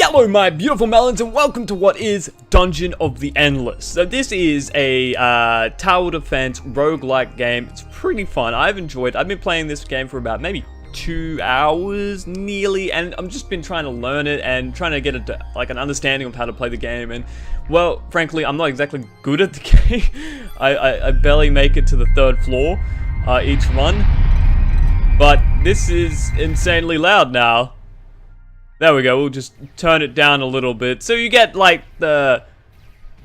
Hello my beautiful melons and welcome to what is Dungeon of the Endless. So this is a tower defense roguelike game. It's pretty fun. I've been playing this game for about maybe 2 hours nearly, and I've just been trying to learn it and trying to get an understanding of how to play the game. And well, frankly, I'm not exactly good at the game. I barely make it to the 3rd floor each run, but this is insanely loud now. There we go, we'll just turn it down a little bit. So you get like the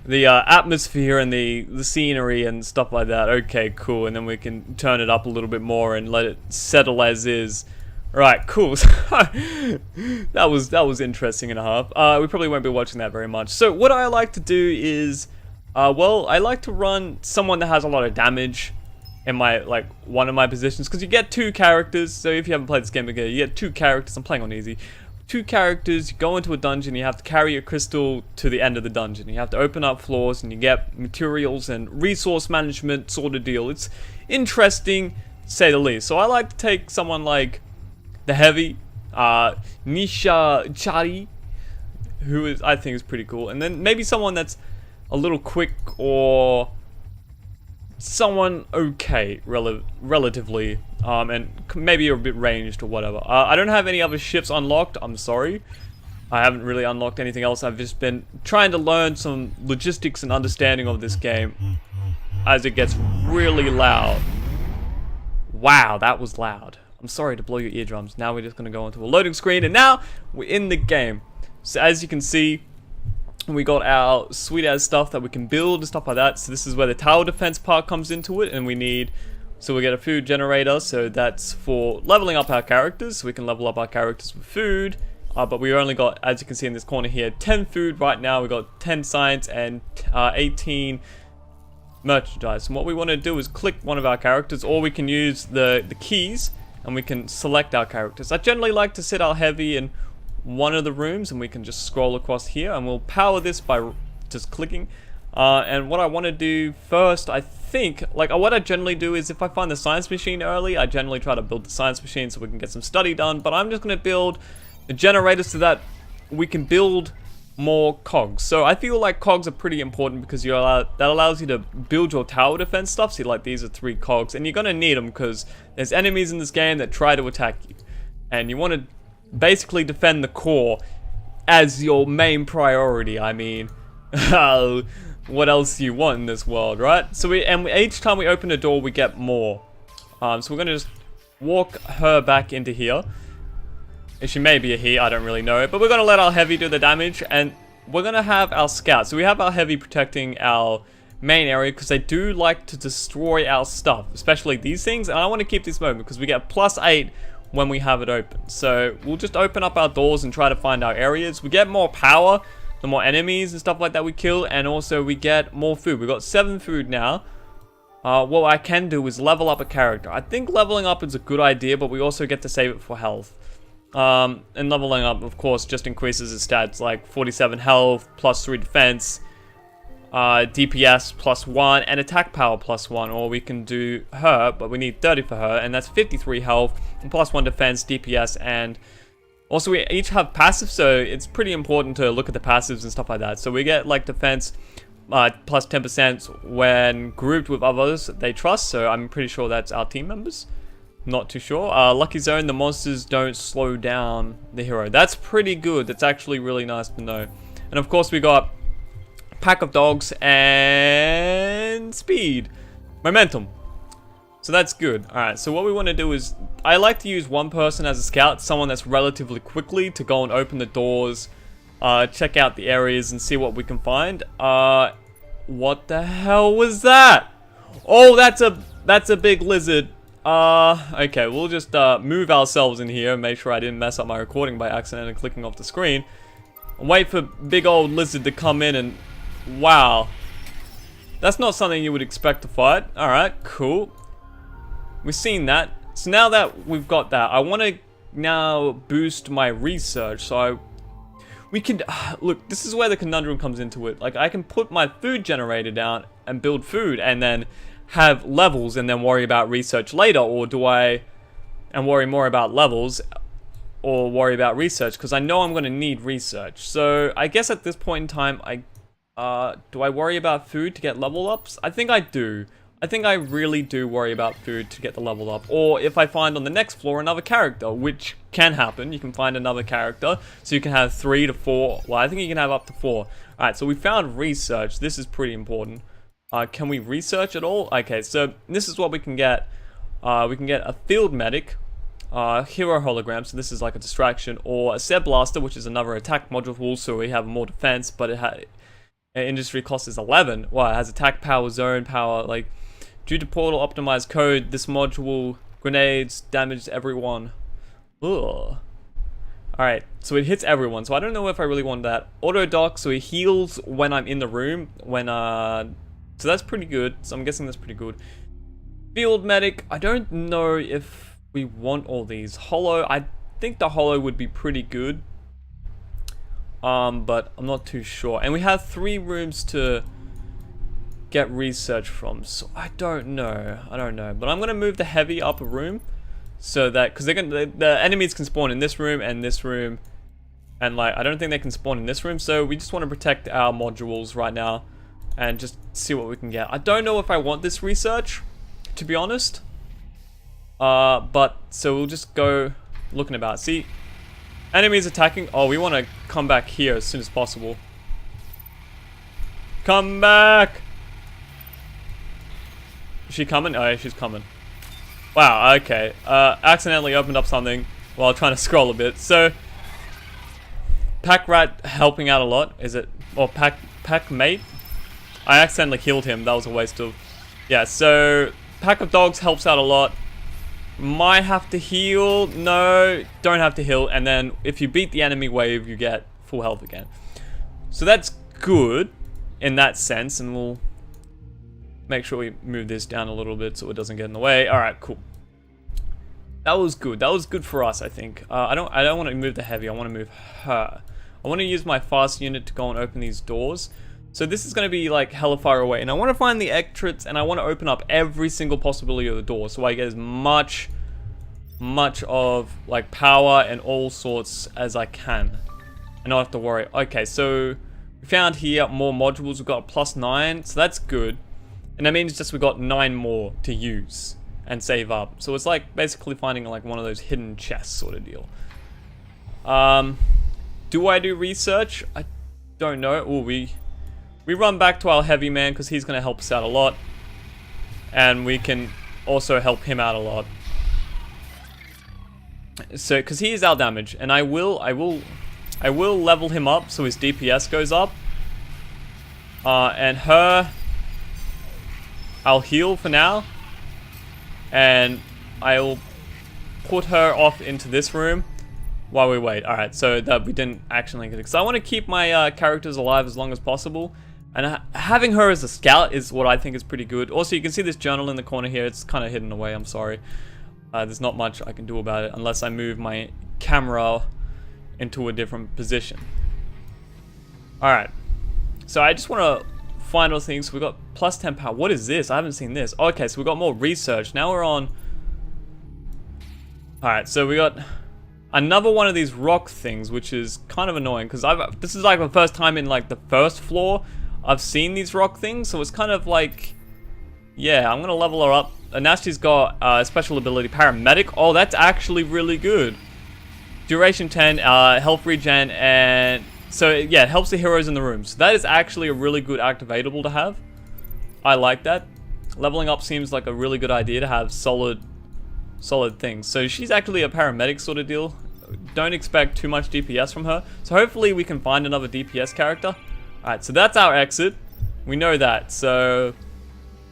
atmosphere and the scenery and stuff like that. Okay, cool. And then we can turn it up a little bit more and let it settle as is. Alright, cool. that was interesting and a half. We probably won't be watching that very much. So what I like to do is, well, I like to run someone that has a lot of damage in my, one of my positions. Because you get 2 characters. So if you haven't played this game again, you get 2 characters. I'm playing on easy. 2 characters, you go into a dungeon, you have to carry a crystal to the end of the dungeon. You have to open up floors and you get materials and resource management sort of deal. It's interesting, to say the least. So I like to take someone like the Heavy, Nisha Chari, who I think is pretty cool. And then maybe someone that's a little quick or someone okay, relatively. And maybe you're a bit ranged or whatever. I don't have any other ships unlocked, I'm sorry. I haven't really unlocked anything else. I've just been trying to learn some logistics and understanding of this game as it gets really loud. Wow, that was loud. I'm sorry to blow your eardrums. Now we're just going to go into a loading screen, and now we're in the game. So as you can see, we got our sweet ass stuff that we can build and stuff like that. So this is where the tower defense part comes into it, and we need... So we get a food generator, so that's for leveling up our characters, so we can level up our characters with food. But we only got, as you can see in this corner here, 10 food right now. We got 10 science and 18 merchandise. And what we want to do is click one of our characters, or we can use the keys, and we can select our characters. I generally like to sit our Heavy in one of the rooms, and we can just scroll across here, and we'll power this by just clicking. And what I want to do first, I think, what I generally do is if I find the science machine early, I generally try to build the science machine so we can get some study done. But I'm just going to build a generator so that we can build more cogs. So I feel like cogs are pretty important because that allows you to build your tower defense stuff. See, like these are 3 cogs, and you're going to need them because there's enemies in this game that try to attack you. And you want to basically defend the core as your main priority. I mean... what else do you want in this world, right? So each time we open a door, we get more. So we're gonna just walk her back into here. She may be a he, I don't really know. But we're gonna let our Heavy do the damage, and we're gonna have our Scout. So we have our Heavy protecting our main area because they do like to destroy our stuff, especially these things. And I want to keep this moment because we get +8 when we have it open. So we'll just open up our doors and try to find our areas. We get more power the more enemies and stuff like that we kill, and also we get more food. We've got 7 food now. What I can do is level up a character. I think leveling up is a good idea, but we also get to save it for health. And leveling up, of course, just increases its stats, like 47 health, +3 defense, DPS +1, and attack power +1. Or we can do her, but we need 30 for her, and that's 53 health, and +1 defense, DPS, and... Also, we each have passives, so it's pretty important to look at the passives and stuff like that. So we get, like, defense plus 10% when grouped with others they trust. So I'm pretty sure that's our team members. Not too sure. Lucky Zone, the monsters don't slow down the hero. That's pretty good. That's actually really nice to know. And, of course, we got Pack of Dogs and Speed. Momentum. So that's good. Alright, so what we want to do is... I like to use one person as a scout, someone that's relatively quickly to go and open the doors, check out the areas and see what we can find. What the hell was that? Oh, that's a big lizard. Okay, we'll just move ourselves in here and make sure I didn't mess up my recording by accidentally clicking off the screen. And wait for big old lizard to come in and... Wow. That's not something you would expect to fight. Alright, cool. We've seen that. So now that we've got that, I want to now boost my research. So we can... Look, this is where the conundrum comes into it. Like, I can put my food generator down and build food and then have levels and then worry about research later. Or do I... and worry more about levels or worry about research, because I know I'm going to need research. So I guess at this point in time, do I worry about food to get level ups? I think I do. I think I really do worry about food to get the level up. Or if I find on the next floor another character, which can happen. You can find another character, so you can have 3 to 4. Well, I think you can have up to 4. Alright, so we found research. This is pretty important. Can we research at all? Okay, so this is what we can get. We can get a field medic, hero hologram, so this is like a distraction, or a Seb Blaster, which is another attack module, so we have more defense, but industry cost is 11. Wow, it has attack power, zone power, like, due to portal optimized code, this module grenades damage everyone. Ugh. Alright, so it hits everyone, so I don't know if I really want that. Auto dock, so it heals when I'm in the room, so that's pretty good, so I'm guessing that's pretty good. Field medic, I don't know if we want all these. Holo, I think the holo would be pretty good. But I'm not too sure. And we have 3 rooms to get research from, so I don't know. But I'm gonna move the heavy up a room, so that, because the enemies can spawn in this room and this room, and like I don't think they can spawn in this room. So we just want to protect our modules right now, and just see what we can get. I don't know if I want this research, to be honest. But so we'll just go looking about. See, enemies attacking. Oh, we want to come back here as soon as possible. Come back! Is she coming? Oh, yeah, she's coming. Wow, okay. Accidentally opened up something while trying to scroll a bit. So, Pack Rat helping out a lot. Is it? Or Pack Mate? I accidentally healed him. That was a waste of... Yeah, so Pack of Dogs helps out a lot. Might have to heal. No, don't have to heal. And then if you beat the enemy wave, you get full health again. So that's good in that sense. And we'll make sure we move this down a little bit so it doesn't get in the way. Alright, cool. That was good. That was good for us, I think. I don't want to move the heavy. I want to move her. I want to use my fast unit to go and open these doors. So this is going to be like hella far away, and I want to find the exits, and I want to open up every single possibility of the door, so I get as much of like power and all sorts as I can, and not have to worry. Okay, so we found here more modules. We've got +9, so that's good, and that means just we got 9 more to use and save up. So it's like basically finding like one of those hidden chests sort of deal. Do I do research? I don't know. Oh, we run back to our heavy man because he's going to help us out a lot. And we can also help him out a lot. So, because he is our damage. And I will level him up so his DPS goes up. And her, I'll heal for now. And I'll put her off into this room while we wait. Alright, so that we didn't actually get it. Because I want to keep my characters alive as long as possible. And having her as a scout is what I think is pretty good. Also, you can see this journal in the corner here. It's kind of hidden away, I'm sorry. There's not much I can do about it unless I move my camera into a different position. Alright. So I just want to find all things. So we got +10 power. What is this? I haven't seen this. Okay, so we got more research. Now we're on... Alright, so we got another one of these rock things, which is kind of annoying. Because this is like the first time in like the first floor I've seen these rock things, so it's kind of like, yeah, I'm gonna level her up. And now she's got special ability paramedic. Oh, that's actually really good. Duration 10, health regen, and so yeah, it helps the heroes in the room. So that is actually a really good activatable to have. I like that. Leveling up seems like a really good idea to have solid things. So she's actually a paramedic sort of deal. Don't expect too much DPS from her. So hopefully we can find another DPS character. Alright, so that's our exit. We know that. So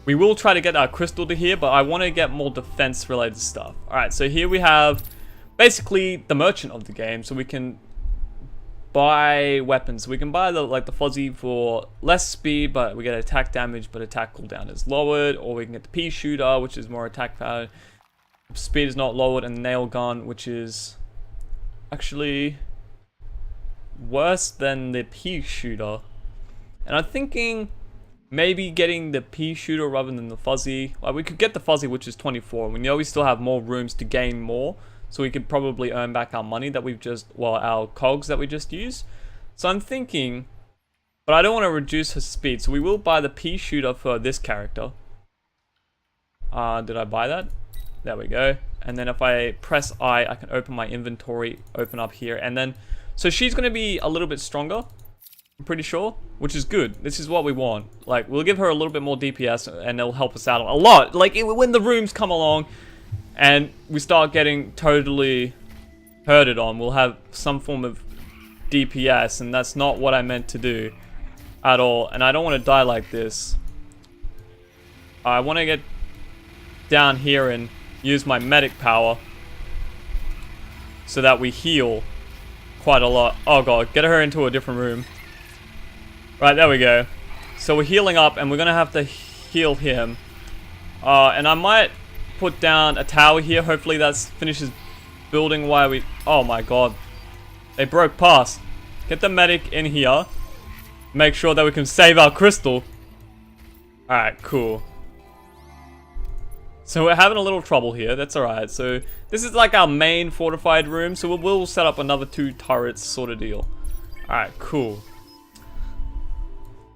we will try to get our crystal to here, but I want to get more defense related stuff. Alright, so here we have basically the merchant of the game. So we can buy weapons. We can buy the fuzzy for less speed, but we get attack damage, but attack cooldown is lowered. Or we can get the pea shooter, which is more attack power. Speed is not lowered, and the nail gun, which is actually worse than the pea shooter. And I'm thinking maybe getting the pea shooter rather than the fuzzy. Well, we could get the fuzzy, which is 24. We know we still have more rooms to gain more. so we could probably earn back our money that we've just, well, our cogs that we just used. So I'm thinking, but I don't want to reduce her speed, so we will buy the pea shooter for this character. Did I buy that? There we go. And then if I press I can open my inventory, open up here, and then, so she's going to be a little bit stronger, I'm pretty sure, which is good. This is what we want. Like, we'll give her a little bit more DPS, and it'll help us out a lot. Like, when the rooms come along, and we start getting totally hurted on, we'll have some form of DPS, and that's not what I meant to do at all. And I don't want to die like this. I want to get down here and use my medic power so that we heal quite a lot. Oh god, get her into a different room. Right, there we go. So we're healing up, and we're gonna have to heal him. And I might put down a tower here. Hopefully that finishes building while we... Oh my god. They broke past. Get the medic in here. Make sure that we can save our crystal. Alright, cool. So we're having a little trouble here. That's alright. So this is like our main fortified room. So we'll set up another 2 turrets sort of deal. Alright, cool.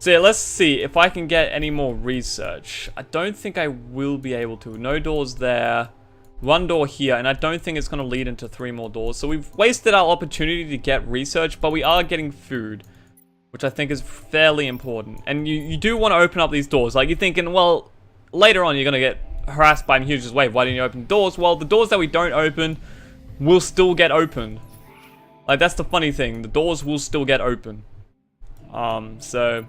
So yeah, let's see if I can get any more research. I don't think I will be able to. No doors there. 1 door here, and I don't think it's going to lead into 3 more doors. So we've wasted our opportunity to get research, but we are getting food, which I think is fairly important. And you do want to open up these doors. Like, you're thinking, well, later on you're going to get harassed by Huge's wave. Why didn't you open doors? Well, the doors that we don't open will still get opened. Like, that's the funny thing. The doors will still get open. So...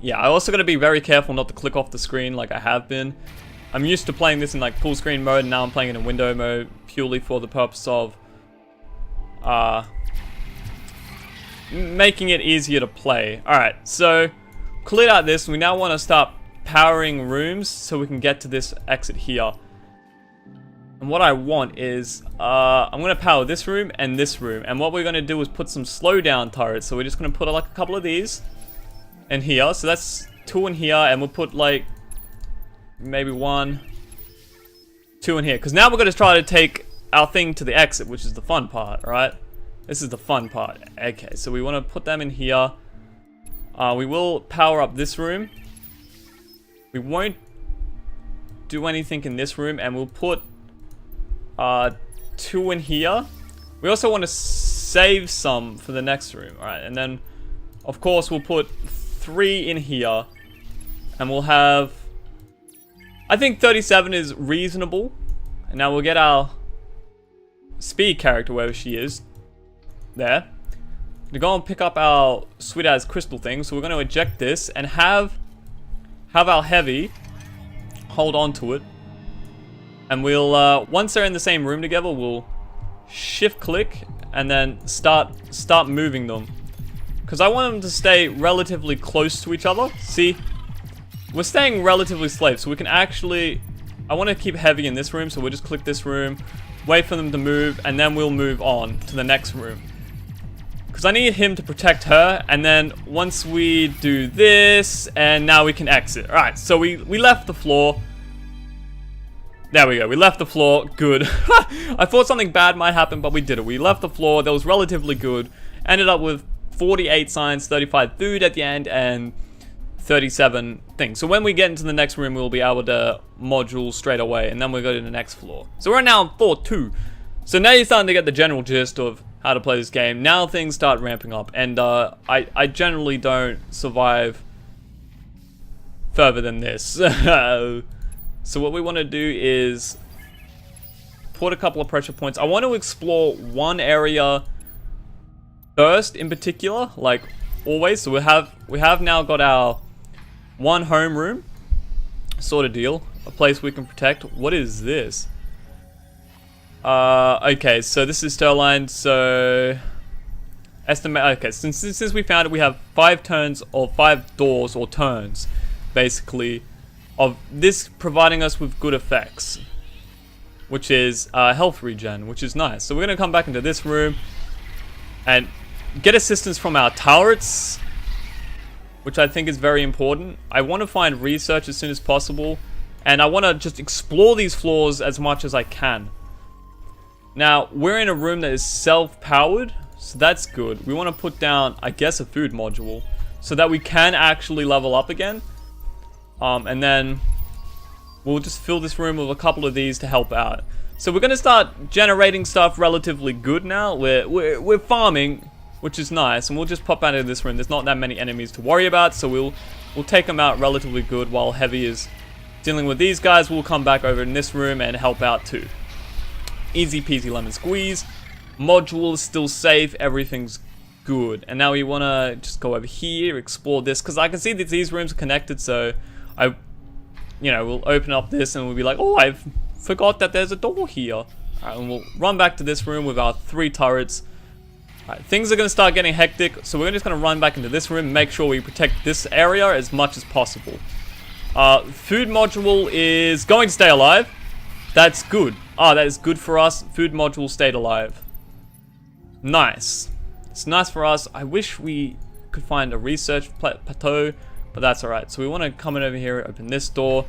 yeah, I also got to be very careful not to click off the screen like I have been. I'm used to playing this in like full screen mode, and now I'm playing it in window mode purely for the purpose of making it easier to play. Alright, so cleared out this. We now want to start powering rooms so we can get to this exit here. And what I want is, I'm going to power this room and this room. And what we're going to do is put some slowdown turrets. So we're just going to put like a couple of these in here. So that's 2 in here, and we'll put like maybe 1, 2 in here. Because now we're going to try to take our thing to the exit, which is the fun part, right? This is the fun part. Okay, so we want to put them in here. We will power up this room. We won't do anything in this room, and we'll put 2 in here. We also want to save some for the next room, alright? And then, of course, we'll put 3 in here, and we'll have... I think 37 is reasonable. And now we'll get our speed character, wherever she is. There. To go and pick up our sweet ass crystal thing. So we're going to eject this and have our heavy hold on to it. And we'll, once they're in the same room together, we'll shift click and then start moving them. Because I want them to stay relatively close to each other. See? We're staying relatively safe, so we can actually... I want to keep heavy in this room, so we'll just click this room, wait for them to move, and then we'll move on to the next room. Because I need him to protect her, and then once we do this, and now we can exit. Alright, so we left the floor. There we go, we left the floor. Good. I thought something bad might happen, but we did it. We left the floor, that was relatively good. Ended up with 48 signs, 35 food at the end, and 37 things. So when we get into the next room, we'll be able to module straight away, and then we'll go to the next floor. So we're now on floor 2. So now you're starting to get the general gist of how to play this game. Now things start ramping up, and I generally don't survive further than this. So what we want to do is put a couple of pressure points. I want to explore one area first in particular, like always. So we have now got our one home room sort of deal, a place we can protect. What is this? Okay, so this is Sterline. So estimate. Okay, since we found it, we have 5 turns or 5 doors or turns, basically, of this providing us with good effects, which is health regen, which is nice. So we're gonna come back into this room and get assistance from our turrets, which I think is very important. I want to find research as soon as possible, and I want to just explore these floors as much as I can. Now, we're in a room that is self-powered, so that's good. We want to put down, I guess, a food module, so that we can actually level up again. And then we'll just fill this room with a couple of these to help out. So we're going to start generating stuff relatively good now. We're farming, which is nice, and we'll just pop out of this room. There's not that many enemies to worry about, so we'll take them out relatively good while Heavy is dealing with these guys. We'll come back over in this room and help out too. Easy peasy lemon squeeze. Module is still safe. Everything's good. And now we want to just go over here, explore this, because I can see that these rooms are connected, so we'll open up this and we'll be like, oh, I forgot that there's a door here. Alright, and we'll run back to this room with our 3 turrets. Alright, things are going to start getting hectic, so we're just going to run back into this room, make sure we protect this area as much as possible. Food module is going to stay alive. That's good. That is good for us. Food module stayed alive. Nice. It's nice for us. I wish we could find a research plateau, but that's alright. So we want to come in over here, open this door.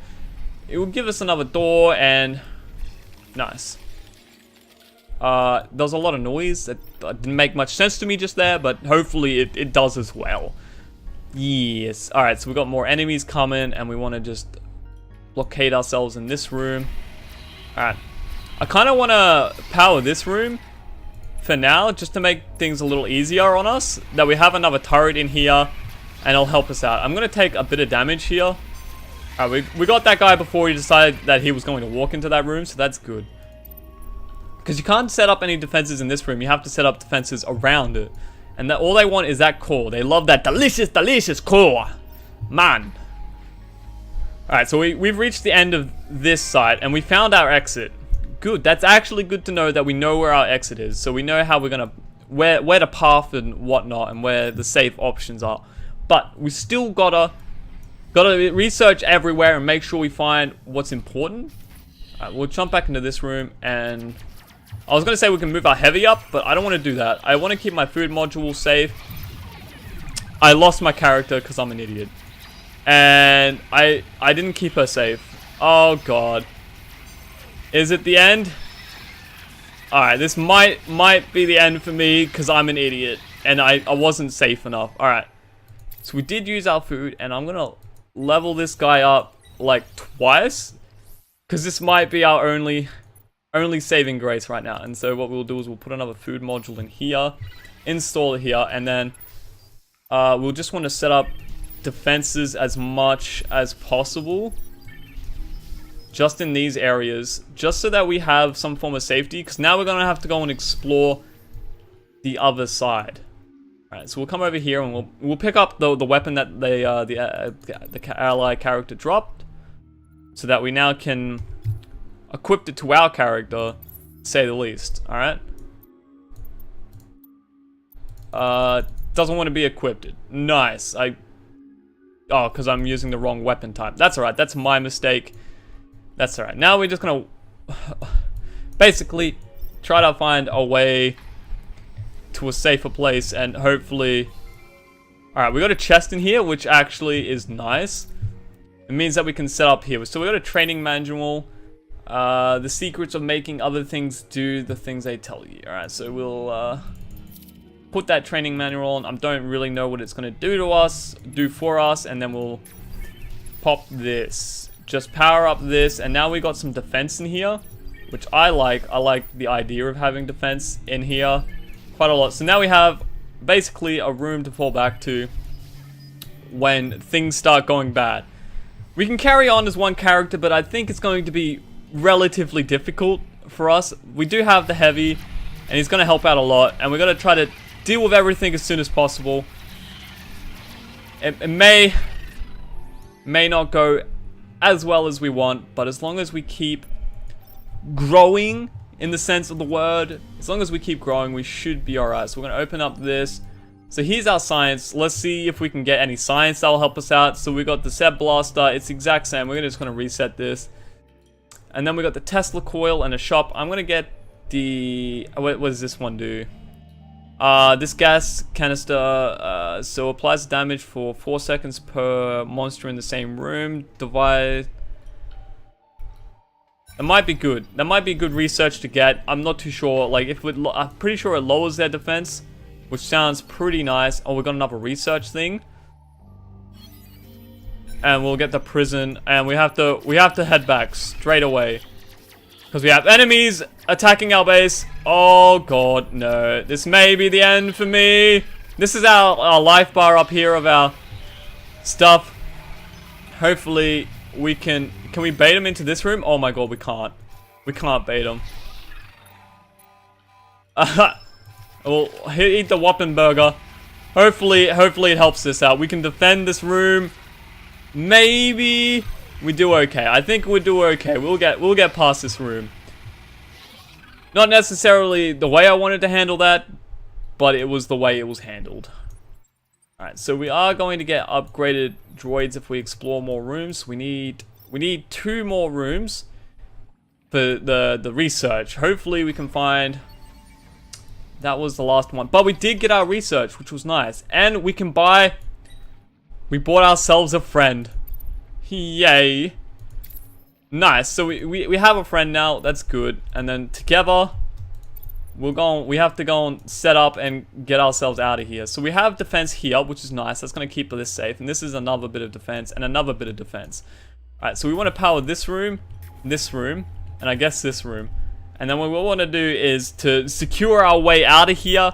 It will give us another door, and nice. There's a lot of noise that didn't make much sense to me just there, but hopefully it does as well. Yes. Alright, so we got more enemies coming, and we want to just blockade ourselves in this room. Alright. I kind of want to power this room for now, just to make things a little easier on us. That we have another turret in here, and it'll help us out. I'm going to take a bit of damage here. Alright, we got that guy before he decided that he was going to walk into that room, so that's good. Because you can't set up any defenses in this room. You have to set up defenses around it. And all they want is that core. They love that delicious, delicious core. Man. Alright, so we've reached the end of this side, and we found our exit. Good. That's actually good to know that we know where our exit is. So we know how we're going to... Where to path and whatnot, and where the safe options are. But we still gotta research everywhere and make sure we find what's important. Alright, we'll jump back into this room, and... I was going to say we can move our Heavy up, but I don't want to do that. I want to keep my food module safe. I lost my character because I'm an idiot. And I didn't keep her safe. Oh, God. Is it the end? Alright, this might be the end for me because I'm an idiot. And I wasn't safe enough. Alright. So we did use our food, and I'm going to level this guy up like twice. Because this might be our only saving grace right now. And so what we'll do is we'll put another food module in here, install it here, and then we'll just want to set up defenses as much as possible just in these areas, just so that we have some form of safety, because now we're going to have to go and explore the other side. Alright, so we'll come over here and we'll pick up the weapon that the ally character dropped, so that we now can equip it to our character, to say the least. Alright. Doesn't want to be equipped. Nice. Oh, because I'm using the wrong weapon type. That's alright. That's my mistake. That's alright. Now we're just gonna basically try to find a way to a safer place, and hopefully... Alright, we got a chest in here, which actually is nice. It means that we can set up here. So we got a training manual. The secrets of making other things do the things they tell you. Alright, so we'll put that training manual on. I don't really know what it's going to do for us, and then we'll pop this. Just power up this, and now we got some defense in here, which I like. I like the idea of having defense in here quite a lot. So now we have basically a room to fall back to when things start going bad. We can carry on as one character, but I think it's going to be relatively difficult for us. We do have the Heavy, and he's going to help out a lot, and we're going to try to deal with everything as soon as possible. It may not go as well as we want, but as long as we keep growing in the sense of the word, as long as we keep growing, we should be alright. So we're going to open up this. So here's our science. Let's see if we can get any science that will help us out. So we got the Zeb Blaster. It's the exact same. We're just going to reset this. And then we got the Tesla coil and a shop. I'm going to get the... what does this one do? This gas canister, so applies damage for 4 seconds per monster in the same room. Divide... That might be good. That might be good research to get. I'm not too sure. Like, if it, I'm pretty sure it lowers their defense, which sounds pretty nice. Oh, we got another research thing. And we'll get the prison, and we have to head back straight away. Because we have enemies attacking our base. Oh god, no. This may be the end for me. This is our life bar up here of our stuff. Hopefully we can we bait him into this room? Oh my god, we can't. We can't bait him. We'll eat the Whoppenburger. Hopefully it helps us out. We can defend this room. Maybe we do okay. I think we'll do okay. We'll get past this room. Not necessarily the way I wanted to handle that, but it was the way it was handled. Alright, so we are going to get upgraded droids if we explore more rooms. We need 2 more rooms for the research. Hopefully we can find... That was the last one. But we did get our research, which was nice. And we can buy... We bought ourselves a friend. Yay. Nice. So we have a friend now. That's good. And then together, we have to go and set up and get ourselves out of here. So we have defense here, which is nice. That's going to keep us safe. And this is another bit of defense and another bit of defense. Alright, so we want to power this room, and I guess this room. And then what we want to do is to secure our way out of here.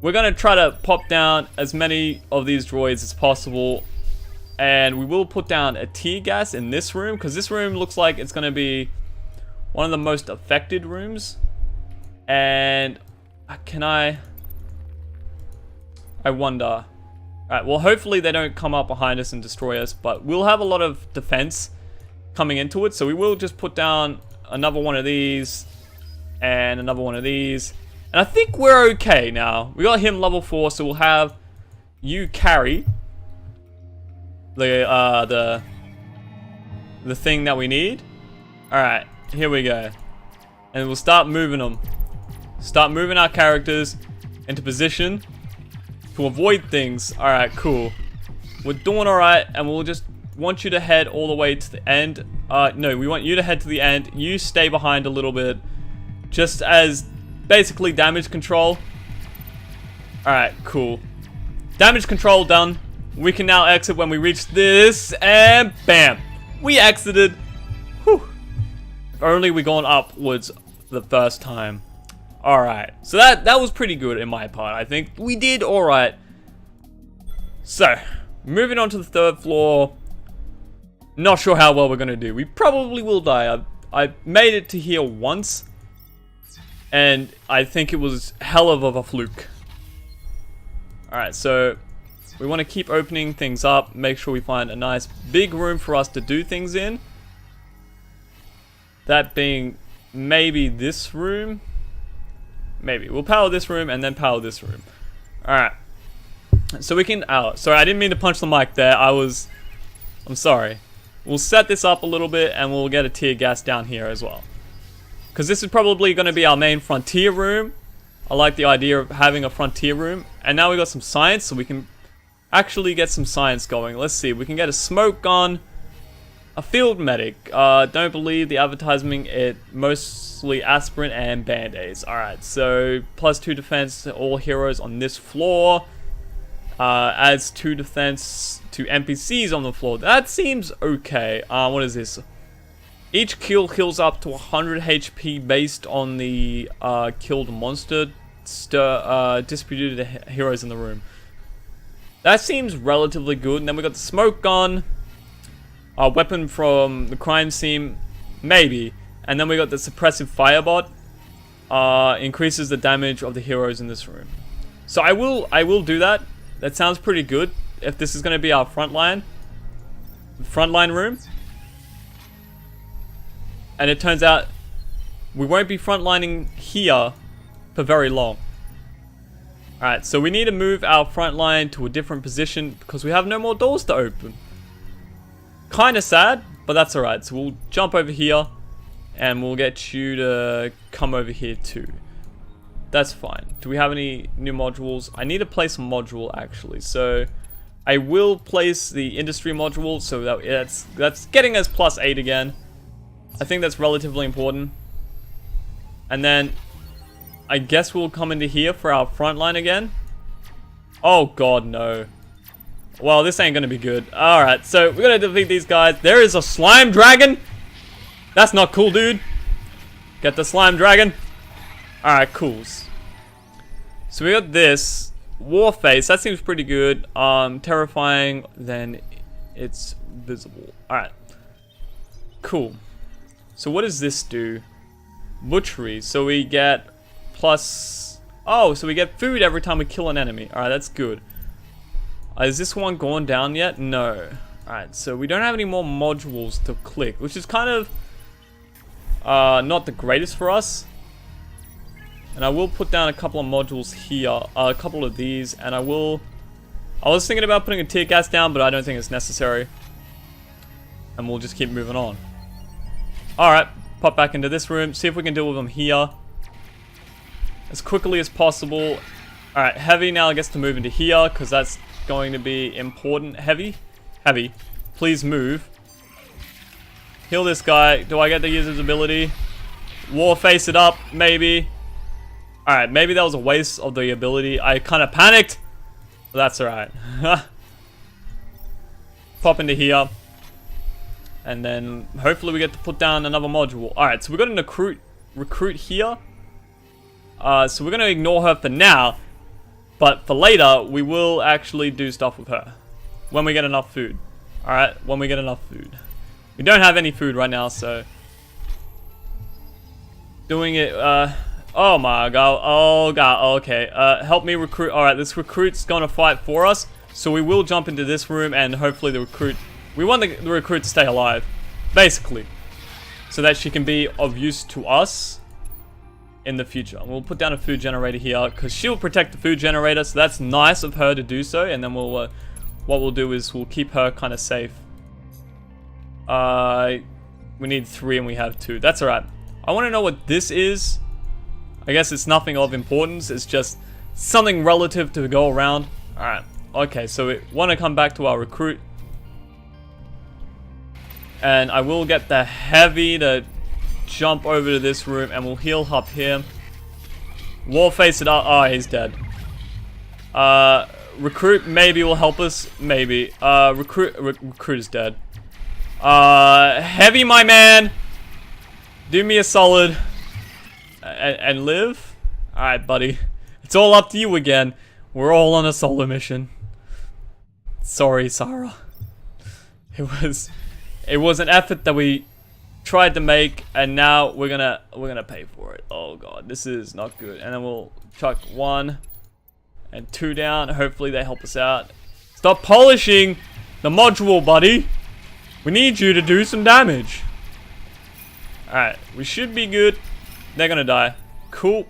We're going to try to pop down as many of these droids as possible. And we will put down a tear gas in this room, because this room looks like it's going to be one of the most affected rooms. And I wonder. Alright, well hopefully they don't come up behind us and destroy us, but we'll have a lot of defense coming into it. So we will just put down another one of these and another one of these. And I think we're okay now. We got him level 4, so we'll have you carry the thing that we need. Alright, here we go. And we'll start moving them. Start moving our characters into position to avoid things. Alright, cool. We're doing alright, and we'll just want you to head all the way to the end. No, we want you to head to the end. You stay behind a little bit, just as basically damage control. Alright, cool. Damage control done. We can now exit when we reach this, and bam! We exited. Whew. If only we gone upwards the first time. Alright, so that was pretty good in my part. I think we did alright. So, moving on to the 3rd floor. Not sure how well we're going to do. We probably will die. I made it to here once, and I think it was hell of a fluke. Alright, so we want to keep opening things up. Make sure we find a nice big room for us to do things in. That being maybe this room. Maybe. We'll power this room and then power this room. Alright. So we can... Oh, sorry, I didn't mean to punch the mic there. I'm sorry. We'll set this up a little bit and we'll get a tear gas down here as well. Because this is probably going to be our main frontier room. I like the idea of having a frontier room. And now we got some science, so we can actually get some science going. Let's see. We can get a smoke gun. A field medic. Don't believe the advertisement. It mostly aspirin and band-aids. Alright, so +2 defense to all heroes on this floor. Adds 2 defense to NPCs on the floor. That seems okay. What is this? Each kill heals up to 100 HP based on the killed monster distributed heroes in the room. That seems relatively good. And then we got the smoke gun. A weapon from the crime scene. Maybe. And then we got the suppressive firebot. Increases the damage of the heroes in this room. So I will do that. That sounds pretty good. If this is going to be our frontline room. And it turns out we won't be frontlining here for very long. Alright, so we need to move our front line to a different position because we have no more doors to open. Kinda sad, but that's alright. So we'll jump over here and we'll get you to come over here too. That's fine. Do we have any new modules? I need to place a module actually. So I will place the industry module so that's getting us +8 again. I think that's relatively important. And then I guess we'll come into here for our front line again. Oh god, no. Well, this ain't gonna be good. Alright, so we're gonna defeat these guys. There is a slime dragon. That's not cool, dude. Get the slime dragon. Alright, cool. So we got this. War face, that seems pretty good. Terrifying, then it's visible. Alright. Cool. So what does this do? Butchery. So we get plus... Oh, so we get food every time we kill an enemy. Alright, that's good. Is this one gone down yet? No. Alright, so we don't have any more modules to click, which is kind of not the greatest for us. And I will put down a couple of modules here, a couple of these, and I was thinking about putting a tear gas down, but I don't think it's necessary. And we'll just keep moving on. Alright, pop back into this room, see if we can deal with them here as quickly as possible. Alright, heavy now gets to move into here, because that's going to be important. Heavy, please move. Heal this guy. Do I get to use his ability? War face it up, maybe. Alright, maybe that was a waste of the ability. I kind of panicked. But that's alright. Pop into here. And then hopefully we get to put down another module. Alright, so we're going to recruit here. So we're going to ignore her for now. But for later, we will actually do stuff with her. When we get enough food. Alright, when we get enough food. We don't have any food right now, so... Doing it, oh my god, oh god, okay. Help me recruit. Alright, this recruit's gonna fight for us. So we will jump into this room and hopefully the recruit... We want the recruit to stay alive. Basically. So that she can be of use to us in the future. And we'll put down a food generator here because she'll protect the food generator, so that's nice of her to do so. And then we'll what we'll do is we'll keep her kind of safe. We need 3 and we have 2. That's alright. I want to know what this is. I guess it's nothing of importance. It's just something relative to go around. Alright. Okay, so we want to come back to our recruit. And I will get the heavy to jump over to this room and we'll heal up here. War face it up. Oh, he's dead. Recruit maybe will help us. Maybe. Recruit is dead. Heavy, my man. Do me a solid. And live. Alright, buddy. It's all up to you again. We're all on a solo mission. Sorry, Sarah. It was an effort that we tried to make, and now we're gonna pay for it. Oh god, this is not good. And then we'll chuck 1 and 2 down. Hopefully they help us out. Stop polishing the module, buddy. We need you to do some damage. Alright, we should be good. They're gonna die. Cool.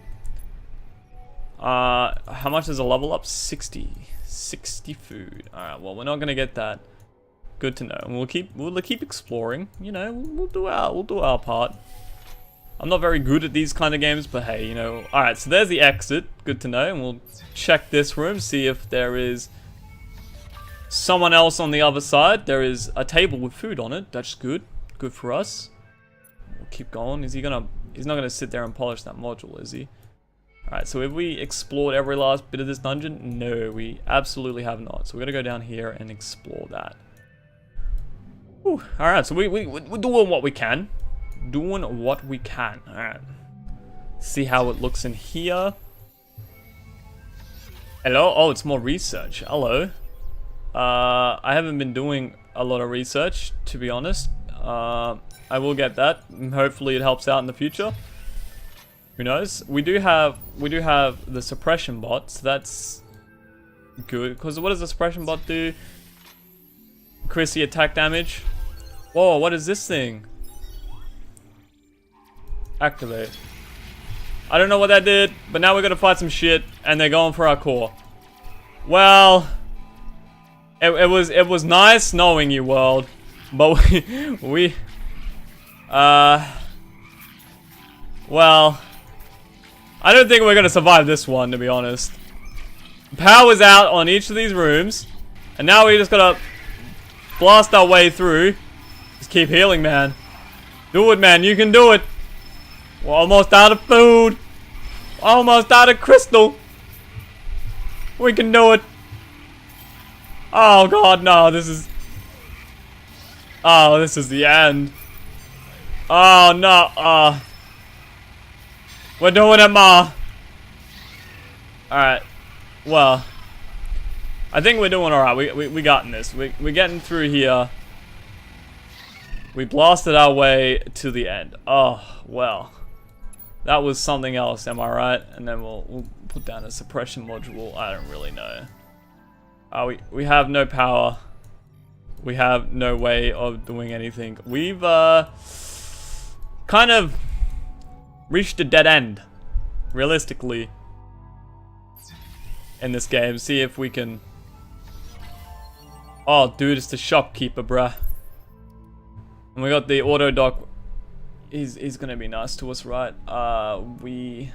How much is a level up? 60 food. Alright, well, we're not gonna get that. Good to know. And we'll keep exploring. You know, we'll do our part. I'm not very good at these kind of games, but hey, you know. Alright, so there's the exit. Good to know. And we'll check this room, see if there is someone else on the other side. There is a table with food on it. That's good. Good for us. We'll keep going. He's not gonna sit there and polish that module, is he? Alright, so have we explored every last bit of this dungeon? No, we absolutely have not. So we're gonna go down here and explore that. Alright, so we're doing what we can. Doing what we can. Alright. See how it looks in here. Hello? Oh, it's more research. Hello. I haven't been doing a lot of research, to be honest. I will get that. Hopefully it helps out in the future. Who knows? We do have the suppression bot, so that's good. Because what does the suppression bot do? Increase the attack damage. Whoa, what is this thing? Activate. I don't know what that did, but now we're gonna fight some shit, and they're going for our core. Well, it was nice knowing you, world, but well, I don't think we're gonna survive this one, to be honest. Power's out on each of these rooms, and now we just gotta blast our way through. Just keep healing, man. Do it, man. You can do it. We're almost out of food. Almost out of crystal. We can do it. Oh, God, no. This is... Oh, this is the end. Oh, no. We're doing it, Ma. Alright. Well. I think we're doing alright. We got this. We're getting through here. We blasted our way to the end. Oh, well. That was something else, am I right? And then we'll put down a suppression module. I don't really know. We have no power. We have no way of doing anything. We've kind of reached a dead end, realistically, in this game. See if we can... Oh, dude, it's the shopkeeper, bruh. And we got the auto dock. He's gonna be nice to us, right? We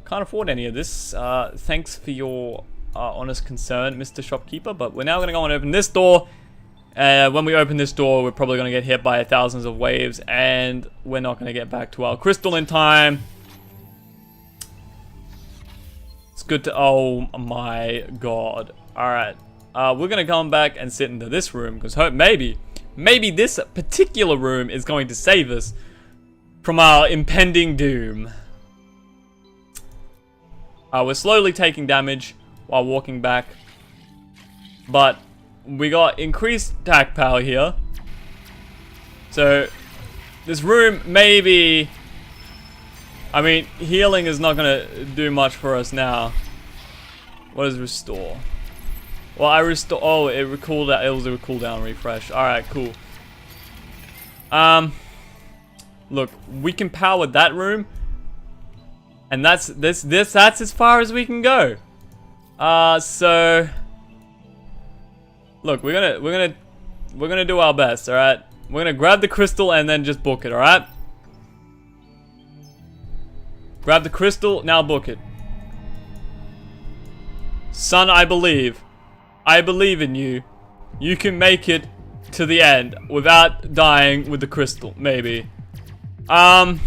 can't afford any of this. Thanks for your honest concern, Mr. Shopkeeper, but we're now gonna go and open this door. When we open this door, we're probably gonna get hit by thousands of waves, and we're not gonna get back to our crystal in time. It's good to... Oh my God. Alright. We're gonna come back and sit into this room, because maybe this particular room is going to save us from our impending doom. We're slowly taking damage while walking back, but we got increased attack power here. So this room maybe... I mean, healing is not gonna do much for us now. What is restore? Well, I restore... Oh, it was a cooldown refresh. Alright, cool. Look, we can power that room. And that's as far as we can go. So... Look, we're gonna do our best, alright? We're gonna grab the crystal and then just book it, alright? Grab the crystal, now book it. Son, I believe. I believe in you. You can make it to the end without dying with the crystal, maybe. Well.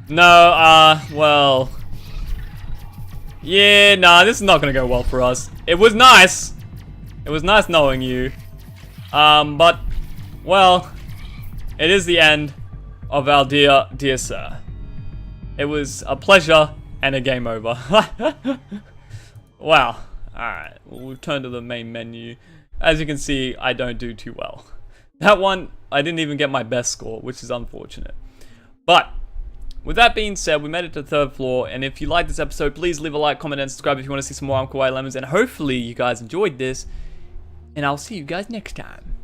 No, well. Yeah, nah, this is not gonna go well for us. It was nice. It was nice knowing you. But, well, it is the end of our dear sir. It was a pleasure and a game over. Wow. Alright, well, we've turned to the main menu. As you can see, I don't do too well. That one, I didn't even get my best score, which is unfortunate. But, with that being said, we made it to the 3rd floor, and if you like this episode, please leave a like, comment, and subscribe if you want to see some more. I'm KawaiiLemons, and hopefully you guys enjoyed this, and I'll see you guys next time.